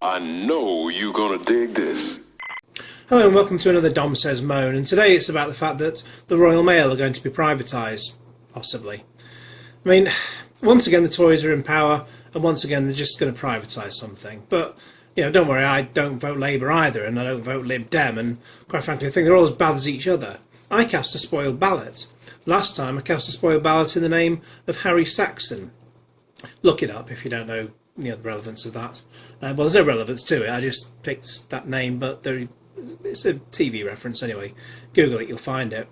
I know you're gonna dig this. Hello and welcome to another Dom Says Moan, and today it's about the fact that the Royal Mail are going to be privatised, possibly. I mean, once again the Tories are in power, and once again they're just going to privatise something. But, you know, don't worry, I don't vote Labour either, and I don't vote Lib Dem, and quite frankly I think they're all as bad as each other. I cast a spoiled ballot. Last time I cast a spoiled ballot in the name of Harry Saxon. Look it up if you don't know, the relevance of that. Well, there's no relevance to it, I just picked that name, but it's a TV reference anyway. Google it, you'll find it.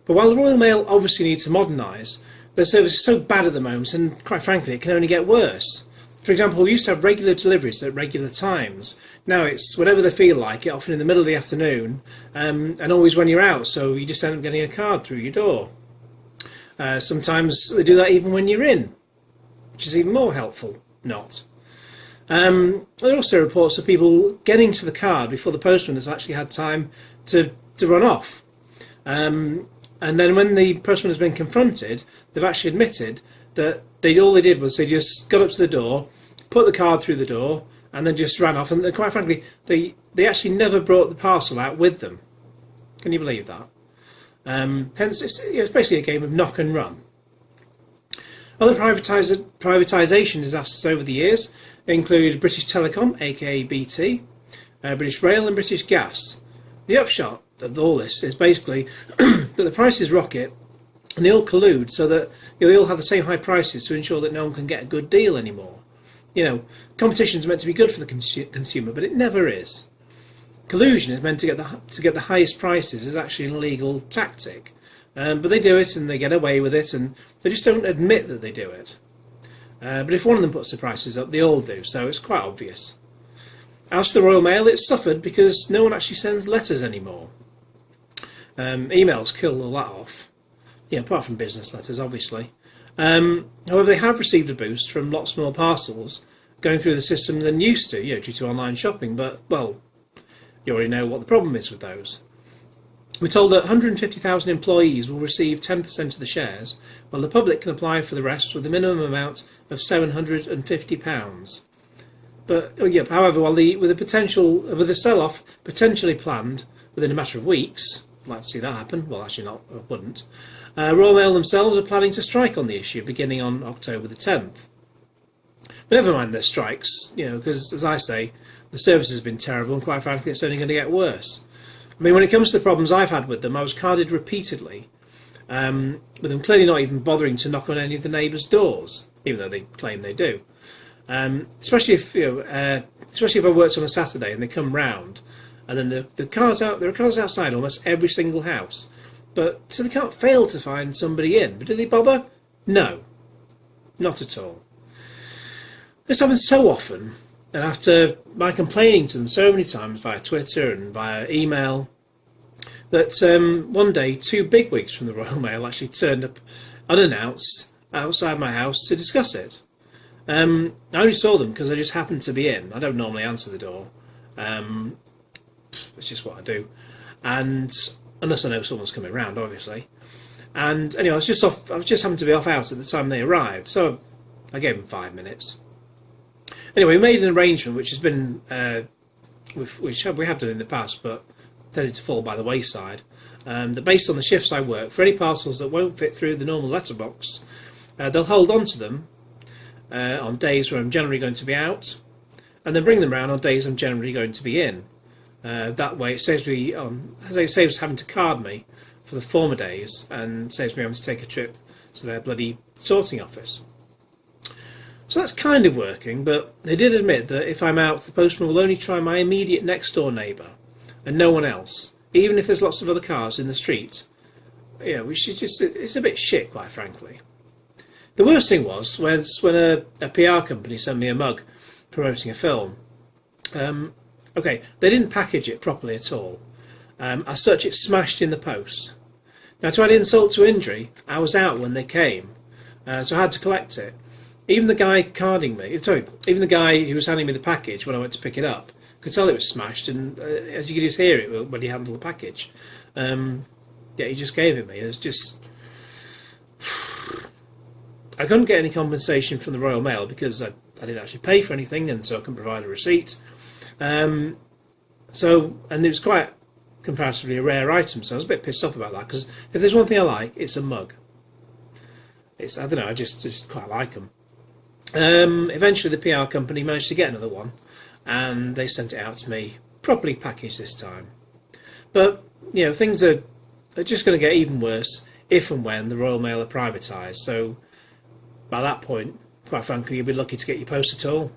But while the Royal Mail obviously needs to modernise, their service is so bad at the moment, and quite frankly it can only get worse. For example, we used to have regular deliveries at regular times. Now it's whenever they feel like it, often in the middle of the afternoon, and always when you're out, so you just end up getting a card through your door. Sometimes they do that even when you're in, which is even more helpful. Not. There are also reports of people getting to the card before the postman has actually had time to run off. And then when the postman has been confronted, they've actually admitted that all they did was they just got up to the door, put the card through the door, and then just ran off. And quite frankly, they actually never brought the parcel out with them. Can you believe that? Hence, it's basically a game of knock and run. Other privatisation disasters over the years include British Telecom, aka BT, British Rail and British Gas. The upshot of all this is basically that the prices rocket and they all collude so that they all have the same high prices to ensure that no one can get a good deal anymore. Competition is meant to be good for the consumer, but it never is. Collusion is meant to get the highest prices is actually an illegal tactic. But they do it and they get away with it, and they just don't admit that they do it. But if one of them puts the prices up, they all do, so it's quite obvious. As for the Royal Mail, it's suffered because no one actually sends letters anymore. Emails kill all that off. Apart from business letters, obviously. However, they have received a boost from lots more parcels going through the system than used to, due to online shopping, but, well, you already know what the problem is with those. We're told that 150,000 employees will receive 10% of the shares, while the public can apply for the rest with a minimum amount of £750. But however, with a sell-off potentially planned within a matter of weeks, I'd like to see that happen. Well, actually not, I wouldn't. Royal Mail themselves are planning to strike on the issue beginning on October the 10th. But never mind their strikes, because as I say, the service has been terrible, and quite frankly, it's only going to get worse. I mean, when it comes to the problems I've had with them, I was carded repeatedly, with them clearly not even bothering to knock on any of the neighbours' doors, even though they claim they do. Especially if I worked on a Saturday and they come round, and then there are cars outside almost every single house, so they can't fail to find somebody in. But do they bother? No, not at all. This happens so often. And after my complaining to them so many times via Twitter and via email, that one day 2 bigwigs from the Royal Mail actually turned up unannounced outside my house to discuss it. I only saw them because I just happened to be in. I don't normally answer the door. It's just what I do. And unless I know someone's coming round, obviously. And anyway, I was just happened to be off out at the time they arrived, so I gave them 5 minutes. Anyway, we made an arrangement which has been, which we have done in the past, but tended to fall by the wayside. That based on the shifts I work, for any parcels that won't fit through the normal letterbox, they'll hold on to them on days where I'm generally going to be out, and then bring them round on days I'm generally going to be in. That way, it saves us having to card me for the former days, and saves me having to take a trip to their bloody sorting office. So that's kind of working, but they did admit that if I'm out, the postman will only try my immediate next door neighbour, and no one else, even if there's lots of other cars in the street. It's a bit shit, quite frankly. The worst thing was when a PR company sent me a mug promoting a film. They didn't package it properly at all. As such, it smashed in the post. Now, to add insult to injury, I was out when they came, so I had to collect it. Even the guy who was handing me the package when I went to pick it up could tell it was smashed, and as you could just hear it when he handled the package. He just gave it me. It was just... I couldn't get any compensation from the Royal Mail because I didn't actually pay for anything, and so I couldn't provide a receipt. And it was quite comparatively a rare item, so I was a bit pissed off about that, because if there's one thing I like, it's a mug. I don't know, I just quite like them. Eventually the PR company managed to get another one, and they sent it out to me, properly packaged this time. But, you know, things are just going to get even worse if and when the Royal Mail are privatised, so by that point, quite frankly, you'll be lucky to get your post at all.